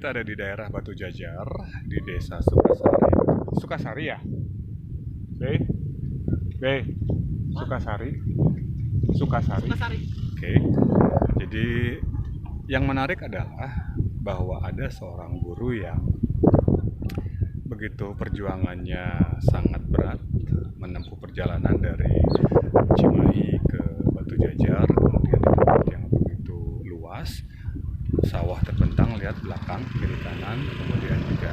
kita ada di daerah Batu Jajar, di desa Sukasari. Sukasari ya? Sukasari? Sukasari. Oke. Jadi yang menarik adalah bahwa ada seorang guru yang begitu perjuangannya sangat berat menempuh perjalanan dari Cimahi ke Batu Jajar, kemudian di tempat yang begitu luas, sawah terbentang, lihat belakang, kiri kanan, kemudian juga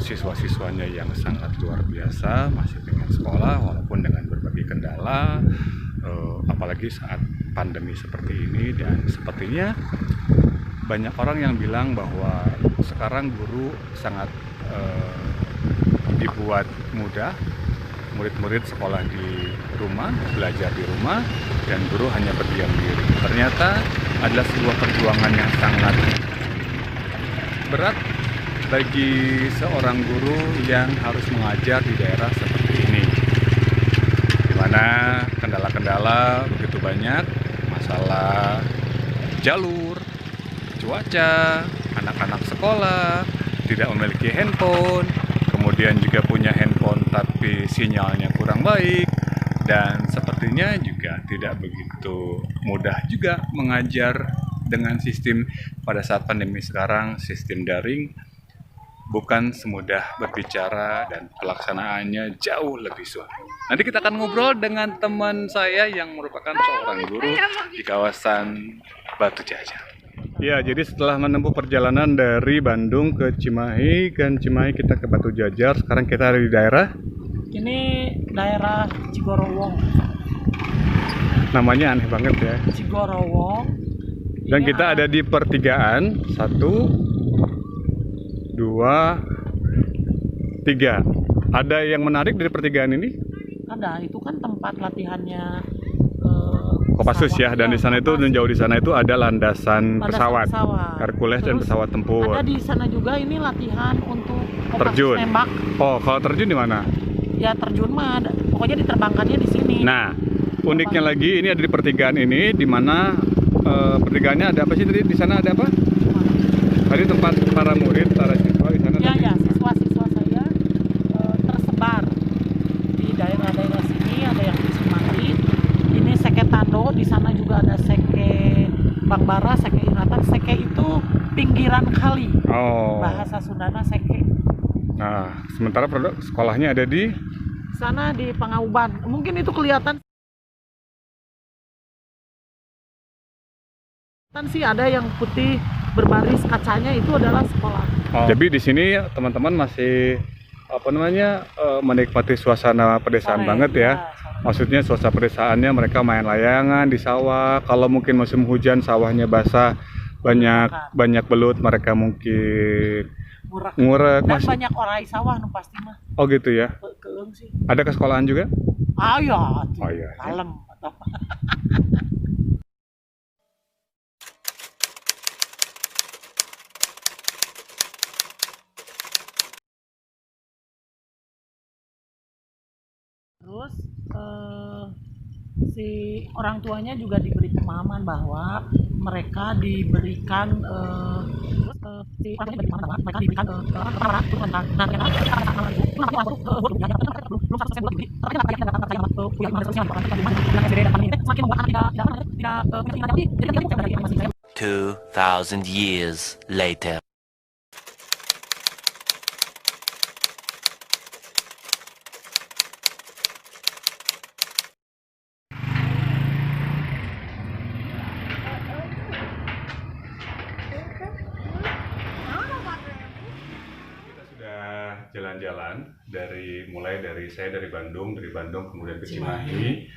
siswa-siswanya yang sangat luar biasa masih pengen sekolah walaupun dengan berbagai kendala, apalagi saat pandemi seperti ini. Dan sepertinya banyak orang yang bilang bahwa sekarang guru sangat dibuat mudah, murid-murid sekolah di rumah, belajar di rumah, dan guru hanya berdiam diri. Ternyata adalah sebuah perjuangan yang sangat berat bagi seorang guru yang harus mengajar di daerah seperti ini, di mana kendala-kendala begitu banyak, masalah jalur, cuaca, anak-anak sekolah tidak memiliki handphone, kemudian juga punya handphone tapi sinyalnya kurang baik, dan sepertinya juga tidak begitu mudah juga mengajar dengan sistem pada saat pandemi sekarang, sistem daring bukan semudah berbicara dan pelaksanaannya jauh lebih sulit. Nanti kita akan ngobrol dengan teman saya yang merupakan seorang guru di kawasan Batu Jajar. Ya, jadi setelah menempuh perjalanan dari Bandung ke Cimahi, dan Cimahi kita ke Batu Jajar, sekarang kita ada di daerah? Ini daerah Cigorowong. Namanya aneh banget ya. Cigorowong. Dan kita ada di pertigaan, 1, 2, 3. Ada yang menarik dari pertigaan ini? Ada, itu kan tempat latihannya Kopassus ya, dan di sana itu, dan jauh di sana itu ada landasan pesawat, pesawat. Hercules dan pesawat tempur. Ada di sana juga ini latihan untuk Terjun. tembak. Oh, kalau terjun di mana? Ya terjun mah, pokoknya diterbangkannya di sini. Nah, uniknya lagi ini ada di pertigaan ini, di mana pertigaannya ada apa sih tadi? Di sana ada apa? Tadi tempat para murid, para siswa di sana. Ya, siswa-siswa saya tersebar di daerah-daerah sini, ada yang di Cimahi. Ini Seke Tando, di sana juga ada Seke Bakbara, Seke Iratan. Seke itu pinggiran kali. Oh. Bahasa Sundana Seke. Nah, sementara produk sekolahnya ada di Sana di Pangauban. Mungkin itu kelihatan sih, ada yang putih berbaris kacanya, itu adalah sekolah. Oh. Jadi di sini teman-teman masih menikmati suasana pedesaan banget ya. Maksudnya suasana pedesaannya, mereka main layangan di sawah. Kalau mungkin musim hujan sawahnya basah, banyak belut, mereka mungkin ngurek. Dan banyak orai sawah nu pasti mah. Oh gitu ya. Keung sih. Ada ke sekolahan juga? Iya. Oh iya. Kalem atau apa. Terus si orang tuanya juga diberi pemahaman bahwa mereka diberikan si orang tuanya diberi pemahaman bahwa mereka diberikan belum 2,000 years later. Jalan-jalan mulai dari saya dari Bandung kemudian ke Cimahi,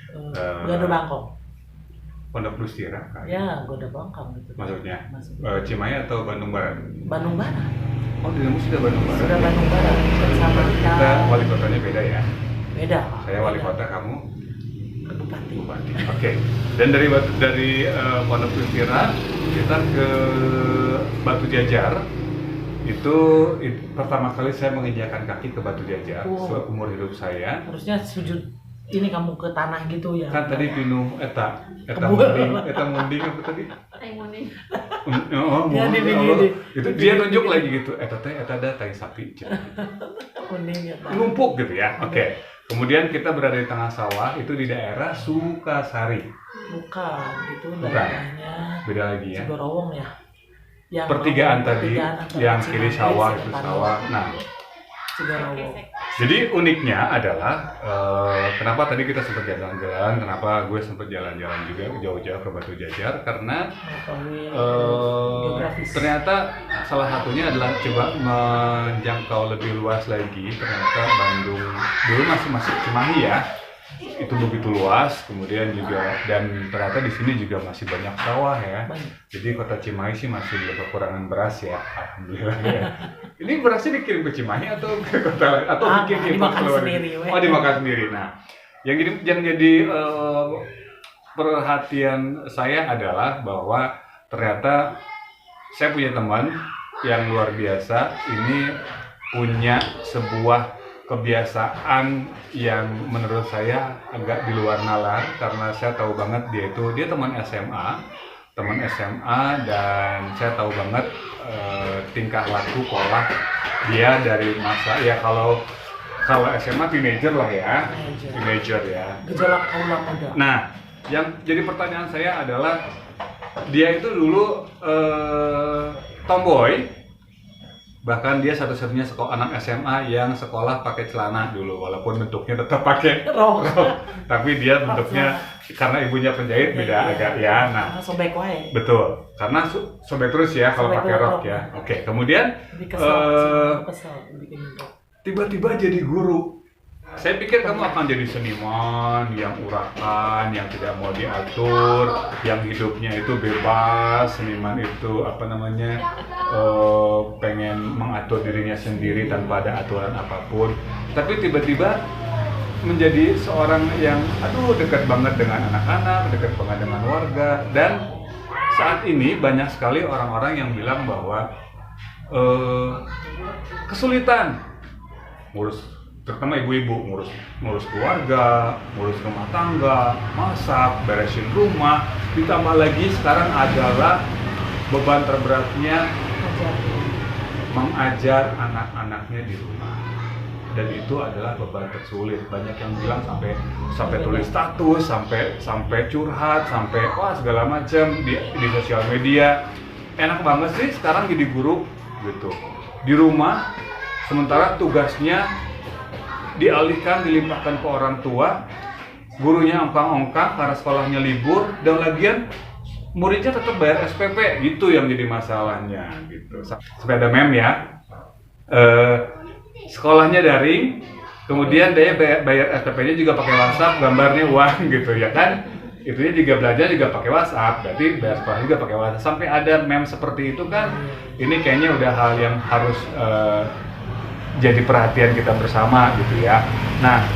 Goda Bangkok. Pondok Lustira kan? Ya, Goda Bangkok gitu. Maksudnya Cimahi atau Bandung Barat? Bandung Barat. Oh, dirimu sudah Bandung Barat? Sudah Bandung Barat. Bersama kita wali kotanya beda ya? Beda. Saya wali kota, kamu? Bupati. Oke. Dan dari Pondok Lustira kita ke Batu Jajar. Itu pertama kali saya menginjakan kaki ke Batu Jajar seumur hidup saya. Harusnya sujud ini kamu ke tanah gitu ya. Kan tadi pinuh eta munding apa tadi? Ya, di. Itu dia nunjuk lagi gitu. Eta ada tai sapi. Kuning ya, Pak. Numpuk gitu ya. Oke. Kemudian kita berada di tengah sawah, itu di daerah Sukasari. Bukan, itu Bukan. daerahnya Beda lagi ya. Ciborowong ya. Yang Pertigaan tadi, antara yang kiri Cimanggis, sawah itu Seketano, sawah. Nah, Ciborowong. jadi uniknya adalah kenapa tadi kita sempat jalan-jalan, kenapa gue sempat jalan-jalan juga jauh-jauh ke Batu Jajar, karena Mengetahui geografis. ternyata salah satunya adalah coba menjangkau lebih luas lagi. Ternyata Bandung dulu masih Cimahi ya, itu begitu luas. Kemudian juga dan ternyata di sini juga masih banyak sawah ya. Banyak. Jadi kota Cimahi sih masih belum kekurangan beras ya, alhamdulillah ya. Ini berasnya dikirim ke Cimahi atau ke kota lain atau bikin dimakan keluar? sendiri, weh. Oh, dimakan sendiri. Nah, yang jadi perhatian saya adalah bahwa ternyata saya punya teman yang luar biasa, ini punya sebuah kebiasaan yang menurut saya agak di luar nalar, karena saya tahu banget dia teman SMA dan saya tahu banget tingkah laku pola dia dari masa ya kalau SMA teenager lah ya, teenager ya. Gejolak kaula muda. Nah, yang jadi pertanyaan saya adalah dia itu dulu tomboy, bahkan dia satu-satunya anak SMA yang sekolah pakai celana dulu, walaupun bentuknya tetap pakai Rok. tapi dia bentuknya karena ibunya penjahit beda agak ya. Nah, sobek wae. betul, karena sobek terus ya kalau Sobek pakai rok rok. ya. Oke, kemudian Lebih kesel bikin itu. tiba-tiba jadi guru. Saya pikir kamu akan jadi seniman yang urakan, yang tidak mau diatur, yang hidupnya itu bebas. Seniman itu pengen mengatur dirinya sendiri tanpa ada aturan apapun. Tapi tiba-tiba menjadi seorang yang dekat banget dengan anak-anak, dekat banget dengan warga. Dan saat ini banyak sekali orang-orang yang bilang bahwa kesulitan terutama ibu-ibu ngurus keluarga, ngurus rumah tangga, masak, beresin rumah, ditambah lagi sekarang adalah beban terberatnya mengajar anak-anaknya di rumah, dan itu adalah beban tersulit. Banyak yang bilang sampai tulis status, sampai curhat, sampai segala macam di sosial media. Enak banget sih sekarang jadi guru gitu di rumah, sementara tugasnya dilimpahkan ke orang tua, gurunya ongkang-ongkang karena sekolahnya libur, dan lagian muridnya tetap bayar SPP. Gitu yang jadi masalahnya gitu. Sampai ada meme ya, sekolahnya daring, kemudian dia bayar SPP-nya juga pakai WhatsApp, gambarnya uang gitu ya kan. Itunya juga belajar juga pakai WhatsApp, berarti bayar sekolah juga pakai WhatsApp. Sampai ada meme seperti itu kan. Ini kayaknya udah hal yang harus jadi perhatian kita bersama gitu ya. Nah,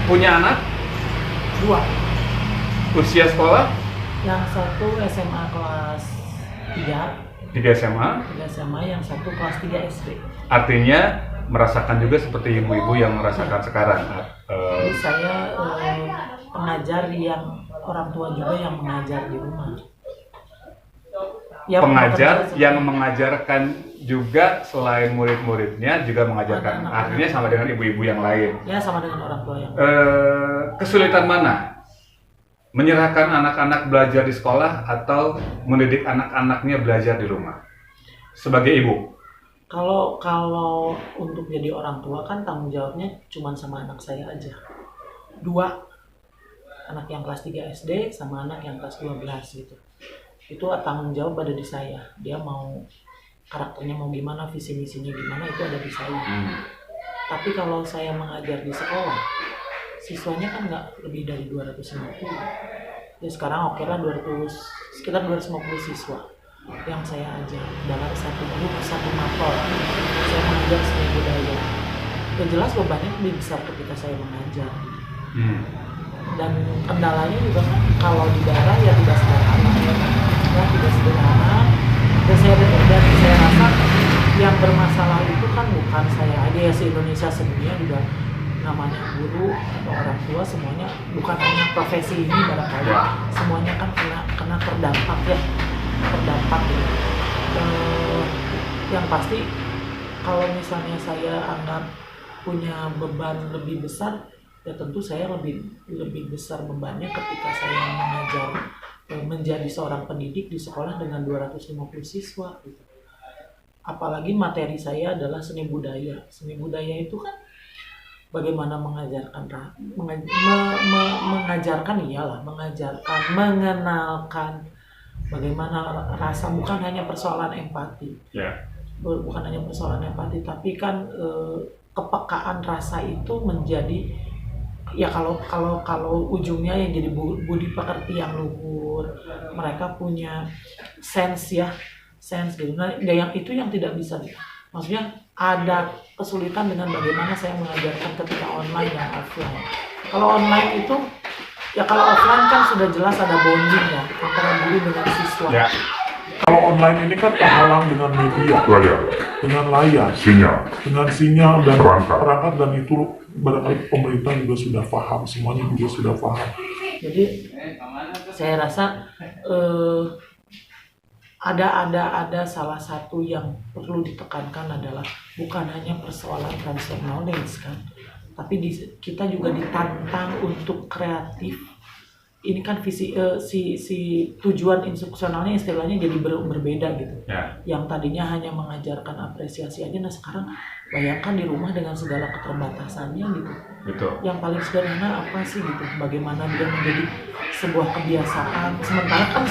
punya anak 2. usia sekolah Yang satu SMA kelas 3. 3 SMA, yang satu kelas 3 SD. artinya merasakan juga seperti ibu-ibu yang merasakan sekarang. Jadi saya pengajar yang orang tua juga yang mengajar di rumah. Ya, pengajar yang mengajarkan juga selain murid-muridnya juga mengajarkan, artinya sama dengan ibu-ibu yang lain. Ya, sama dengan orang tua yang kesulitan mana? Menyerahkan anak-anak belajar di sekolah atau mendidik anak-anaknya belajar di rumah? Sebagai ibu. Kalau untuk jadi orang tua kan tanggung jawabnya cuma sama anak saya aja. 2, anak yang kelas 3 SD sama anak yang kelas 12 gitu. Itu tanggung jawab ada di saya. Dia mau karakternya mau gimana, visi misinya gimana, itu ada di saya. Tapi kalau saya mengajar di sekolah, siswanya kan nggak lebih dari 250. Ya sekarang oke lah sekitar 250 siswa yang saya ajar dalam satu grup, satu mapel. Saya mengajar seni budaya. Ya jelas bebannya lebih besar ketika saya mengajar. Dan kendalanya juga kan kalau di daerah ya tidak sederhana ya tidak sederhana. Dan saya rasa yang bermasalah itu kan bukan saya aja ya, se-Indonesia sedunia juga namanya guru atau orang tua semuanya bukan hanya profesi ini barangkali, semuanya kan kena terdampak ya, terdampak gitu. Yang pasti kalau misalnya saya anggap punya beban lebih besar, ya tentu saya lebih besar bebannya ketika saya menjadi seorang pendidik di sekolah dengan 250 siswa gitu. Apalagi materi saya adalah seni budaya. Seni budaya itu kan bagaimana mengajarkan mengenalkan bagaimana rasa, bukan hanya persoalan empati. Bukan hanya persoalan empati, tapi kan kepekaan rasa itu menjadi ya kalau ujungnya yang jadi budi pekerti yang luhur. Mereka punya sense gitu. Nah, yang itu yang tidak bisa, maksudnya ada kesulitan dengan bagaimana saya mengajarkan ketika online dan offline. Kalau online itu ya, kalau offline kan sudah jelas ada bonding ya antara guru dengan siswa. Kalau online ini kan terhalang dengan media, dengan layar, dengan sinyal dan perangkat, dan itu barangkali pemerintah juga sudah paham, semuanya juga sudah paham. Jadi saya rasa ada salah satu yang perlu ditekankan adalah bukan hanya persoalan transfer knowledge kan, tapi kita juga ditantang untuk kreatif. Ini kan visi si tujuan instruksionalnya istilahnya jadi berbeda gitu. Yang tadinya hanya mengajarkan apresiasi aja, nah sekarang bayangkan di rumah dengan segala keterbatasannya gitu. Yang paling sederhana apa sih gitu, bagaimana dia menjadi sebuah kebiasaan. Sementara kan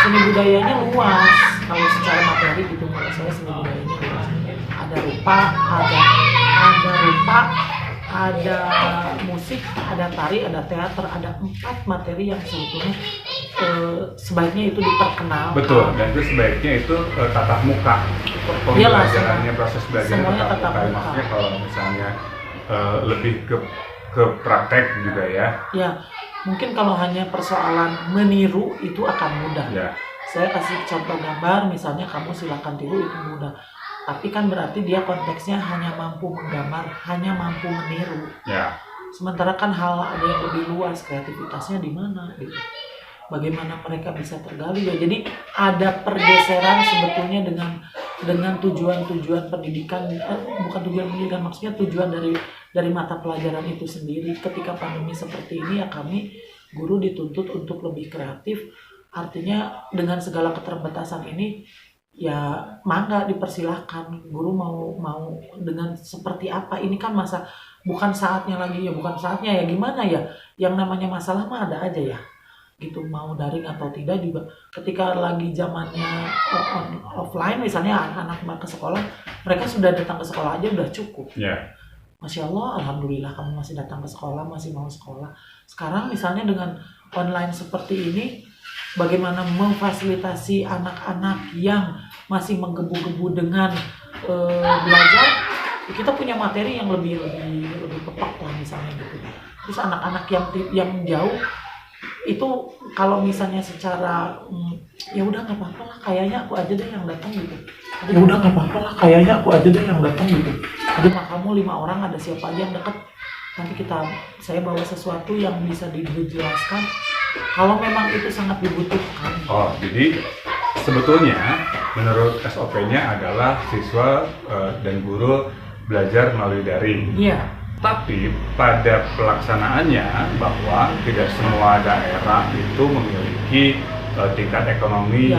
seni budayanya luas, kalau secara materi gitu, menurut saya seni budayanya luas. Ada rupa, ada musik, ada tari, ada teater, ada 4 materi yang sebetulnya sebaiknya itu diperkenalkan. Betul, dan itu sebaiknya itu tatap muka. Pembelajarannya, proses belajarnya tatap muka. Maksudnya kalau misalnya lebih ke praktek juga ya. Ya, mungkin kalau hanya persoalan meniru itu akan mudah. Saya kasih contoh gambar, misalnya kamu silakan tiru, itu mudah. Tapi kan berarti dia konteksnya hanya mampu menggambar, hanya mampu meniru. Sementara kan ada yang lebih luas, kreativitasnya di mana gitu. Bagaimana mereka bisa tergali ya. Jadi ada pergeseran sebetulnya dengan tujuan pendidikan, bukan tujuan pendidikan, maksudnya tujuan dari mata pelajaran itu sendiri. Ketika pandemi seperti ini ya kami guru dituntut untuk lebih kreatif. Artinya dengan segala keterbatasan ini ya mangga dipersilahkan, guru mau dengan seperti apa. Ini kan bukan saatnya lagi ya, bukan saatnya ya, gimana ya, yang namanya masalah mah ada aja ya gitu, mau daring atau tidak juga. Ketika lagi zamannya offline misalnya, anak-anak ke sekolah, mereka sudah datang ke sekolah aja udah cukup. Masya Allah, alhamdulillah kamu masih datang ke sekolah, masih mau sekolah. Sekarang misalnya dengan online seperti ini, bagaimana memfasilitasi anak-anak yang masih menggebu-gebu dengan belajar, kita punya materi yang lebih tepat lah misalnya gitu. Terus anak-anak yang jauh itu kalau misalnya secara ya udah nggak apa-apa lah, kayaknya aku aja deh yang datang gitu. Aduh mah kamu 5 orang, ada siapa aja yang deket, nanti saya bawa sesuatu yang bisa dijelaskan kalau memang itu sangat dibutuhkan. Jadi sebetulnya menurut SOP-nya adalah siswa dan guru belajar melalui daring. Tapi pada pelaksanaannya bahwa tidak semua daerah itu memiliki tingkat ekonomi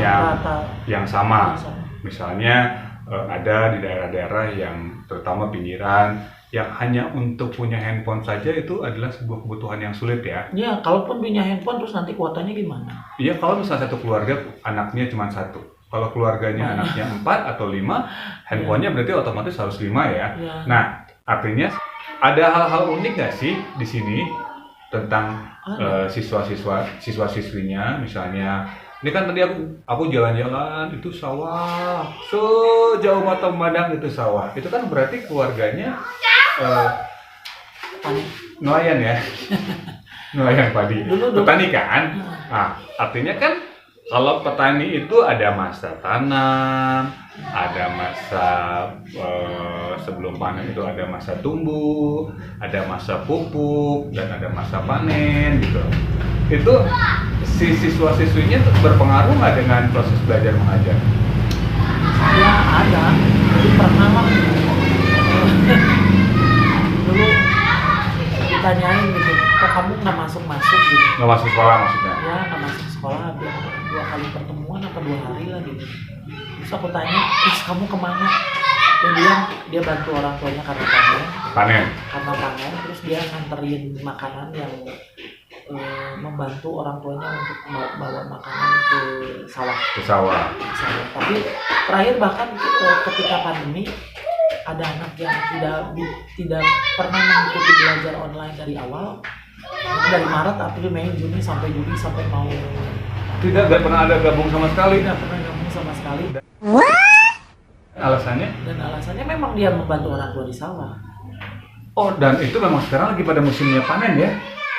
yang sama. Misalnya ada di daerah-daerah yang terutama pinggiran yang hanya untuk punya handphone saja itu adalah sebuah kebutuhan yang sulit ya. Kalaupun punya handphone terus nanti kuotanya gimana? Kalau misalnya satu keluarga anaknya cuma 1. Kalau keluarganya anaknya 4 atau 5, handphonenya berarti otomatis harus 5 ya. Nah, artinya ada hal-hal unik nggak sih di sini tentang siswa-siswinya? Misalnya, ini kan tadi aku jalan-jalan, itu sawah, sejauh mata memandang itu sawah. Itu kan berarti keluarganya nelayan ya, nelayan padi, petani kan? Nah, artinya kan kalau petani itu ada masa tanam, ada masa sebelum panen itu ada masa tumbuh, ada masa pupuk, dan ada masa panen gitu. Itu si siswa-siswinya tuh berpengaruh nggak dengan proses belajar mengajar? Ya ada, jadi pernah lah dulu ditanyain gitu, kok kamu nggak masuk gitu. Nggak masuk sekolah maksudnya? Ya nggak masuk sekolah, dia 2 kali pertemuan apa 2 hari lah gitu. Terus aku tanya, terus kamu kemana? Dia bilang dia bantu orang tuanya karena panen, terus dia nganterin makanan yang membantu orang tuanya untuk bawa makanan ke sawah. Tapi terakhir bahkan ketika pandemi ada anak yang tidak pernah mengikuti belajar online dari awal, dari Maret, April, Mei, Juni sampai Juli sampai mau Tidak pernah ada gabung sama sekali. tidak pernah gabung sama sekali. Alasannya? Dan alasannya memang dia membantu orang tua di sawah. Oh, dan itu memang sekarang lagi pada musimnya panen ya?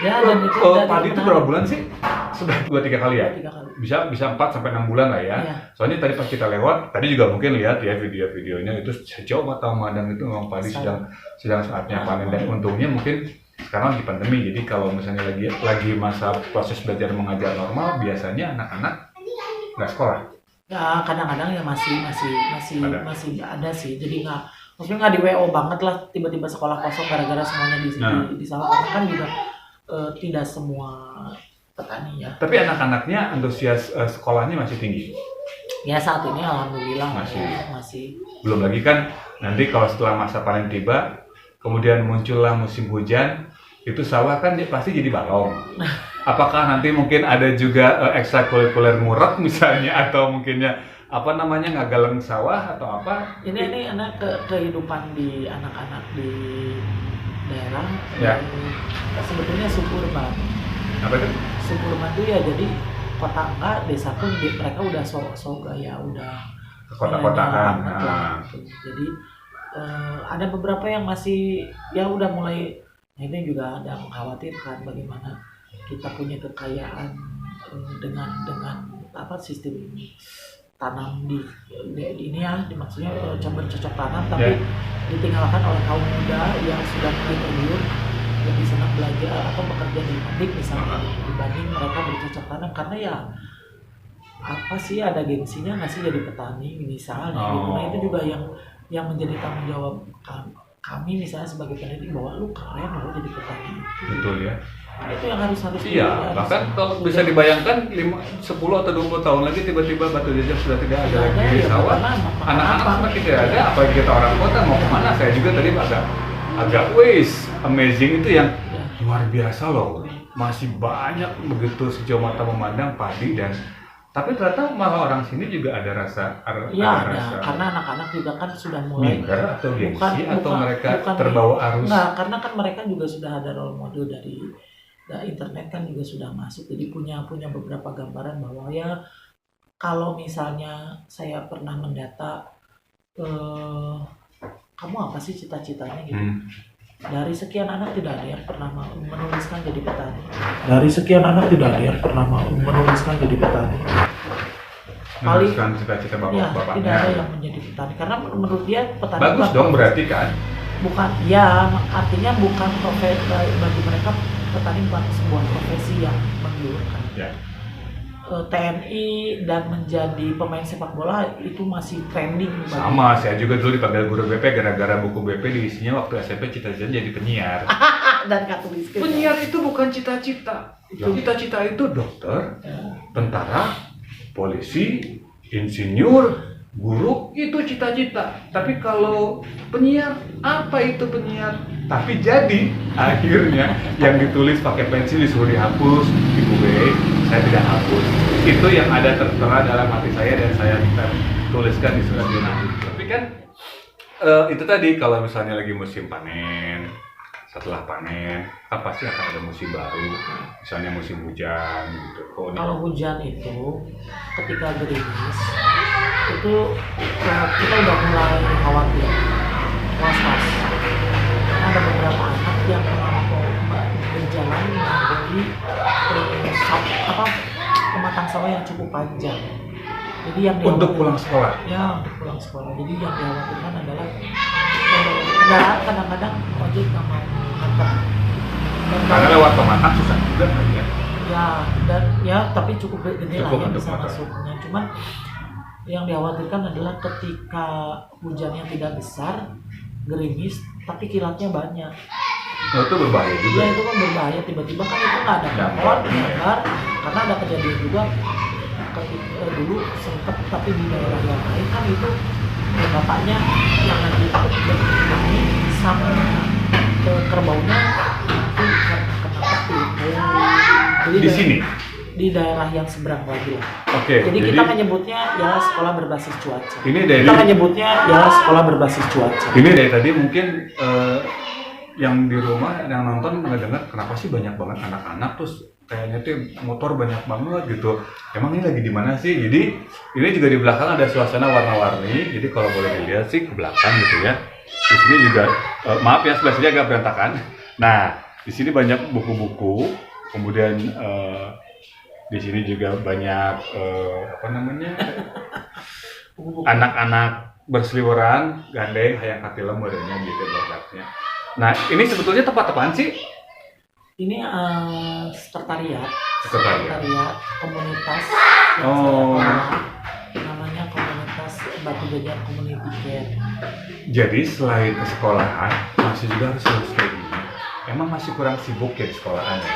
Ya, dan itu padi itu berapa bulan sih? Sudah 2-3 kali ya? 3 kali. Bisa 4-6 bulan lah ya. Iya. Soalnya tadi pas kita lewat, tadi juga mungkin lihat ya video-videonya itu sejauh mata memandang itu memang padi sedang saatnya panen, dan untungnya mungkin sekarang lagi pandemi. Jadi kalau misalnya lagi masa proses belajar mengajar normal, biasanya anak-anak nggak sekolah. Ya kadang-kadang ya masih ada sih. Jadi maksudnya nggak di WO banget lah tiba-tiba sekolah kosong gara-gara semuanya di sawah, karena kan juga tidak semua petani ya. Tapi anak-anaknya antusias sekolahnya masih tinggi. Ya saat ini alhamdulillah masih. Belum lagi kan nanti kalau setelah masa panen tiba, kemudian muncullah musim hujan, itu sawah kan pasti jadi balong. Apakah nanti mungkin ada juga ekstrakurikuler murek misalnya, atau mungkinnya ngagaleng sawah atau apa? Ini anak kehidupan di anak-anak di daerah ya. Sebetulnya suburban. Apa itu? Suburban itu ya jadi kota enggak, desa pun mereka udah so gaya udah kota-kotaan. Gitu. Jadi ada beberapa yang masih ya udah mulai. Nah, ini juga ada mengkhawatirkan bagaimana kita punya kekayaan dengan sistem tanam di ini ya, maksudnya bercocok tanam, tapi ditinggalkan oleh kaum muda yang sudah mulai tergiur lebih senang belajar atau bekerja di pabrik misalnya dibanding mereka bercocok tanam, karena ya apa sih, ada gengsinya nggak sih jadi petani misalnya gitu. Nah itu juga yang menjadi tanggung jawab kami misalnya sebagai peneliti, bahwa lu keren lo jadi petani. Betul ya. Itu yang harus iya, bahkan kalau bisa dibayangkan 10 atau 20 tahun lagi tiba-tiba batu jajar sudah tidak ada lagi di sawah, anak-anak semakin tidak ada, apalagi kita orang kota mau kemana? Saya juga tadi agak amazing itu yang luar biasa loh, masih banyak begitu sejauh mata memandang padi, dan tapi ternyata malah orang sini juga ada rasa karena anak-anak juga kan sudah mulai minder atau gengsi atau mereka terbawa arus. Enggak, karena kan mereka juga sudah ada role model dari internet kan juga sudah masuk, jadi punya beberapa gambaran bahwa ya kalau misalnya saya pernah mendata kamu apa sih cita-citanya gitu. Dari sekian anak tidak ada yang pernah menuliskan jadi petani. Menuliskan cita-cita bapak-bapaknya. Tidak ada yang menjadi petani, karena menurut dia petani bagus dong berarti kan. Bukan, ya artinya bukan profesi bagi mereka, petani bukan sebuah profesi yang menggiurkan. Ya. TNI dan menjadi pemain sepak bola itu masih trending. Sama, saya juga dulu dipanggil guru BP gara-gara buku BP diisinya waktu SMP cita-cita jadi penyiar. Dan katulis. Penyiar itu bukan cita-cita. Cita-cita itu dokter, tentara, polisi, insinyur, guru, itu cita-cita. Tapi kalau penyiar, apa itu penyiar? Tapi jadi akhirnya yang ditulis pakai pensil disuruh dihapus di buku, saya tidak hapus. Itu yang ada tertera dalam hati saya dan saya tuliskan di surat jurnal. Tapi kan itu tadi kalau misalnya lagi musim panen, setelah panen pasti akan ada musim baru, misalnya musim hujan gitu. Kalau hujan itu ketika gerimis itu kita udah mulai khawatir, was-was. Ada beberapa anak yang berjalan melalui pematang sawah yang cukup panjang. Jadi yang untuk pulang sekolah. Ya, untuk pulang sekolah. Jadi yang dikhawatirkan adalah enggak, kadang-kadang ojek nggak mau nganter. Dan Karena lewat pematang susah juga kan ya. ya, dan ya tapi cukup gede lah Cukup yang untuk bisa motor. masuknya. Cuman yang dikhawatirkan adalah ketika hujannya tidak besar, gerimis, tapi kilatnya banyak. Oh, itu berbahaya juga. Ya itu kan berbahaya, tiba-tiba kan itu nggak ada pohon, gambar, karena ada kejadian juga dulu sempet, tapi di daerah yang lain kan itu bapaknya yang lagi naik sama ke kerbaunya itu kena petir. Jadi Di sini. di daerah yang seberang lagi lah. Oke. Jadi kita menyebutnya ya sekolah berbasis cuaca. Ini dari Kita menyebutnya ya sekolah berbasis cuaca. ini dari tadi mungkin yang di rumah yang nonton ngedengar kenapa sih banyak banget anak-anak terus kayaknya tuh motor banyak banget gitu. Emang ini lagi di mana sih? Jadi ini juga di belakang ada suasana warna-warni. Jadi kalau boleh dilihat sih ke belakang gitu ya. Di sini juga maaf ya sebelah sini agak berantakan. Nah, di sini banyak buku-buku. Kemudian di sini juga banyak apa namanya? Anak-anak berseliweran, gandeng, hayang katilem modelnya gitu produknya. Nah, ini sebetulnya tempat apaan sih? Ini sekretariat komunitas yang Oh. saya kelola. Namanya komunitas Batu Jajar Community Care. Jadi selain ke sekolahan, masih juga harus kayak gini. Emang masih kurang sibuk ya di sekolahan ya?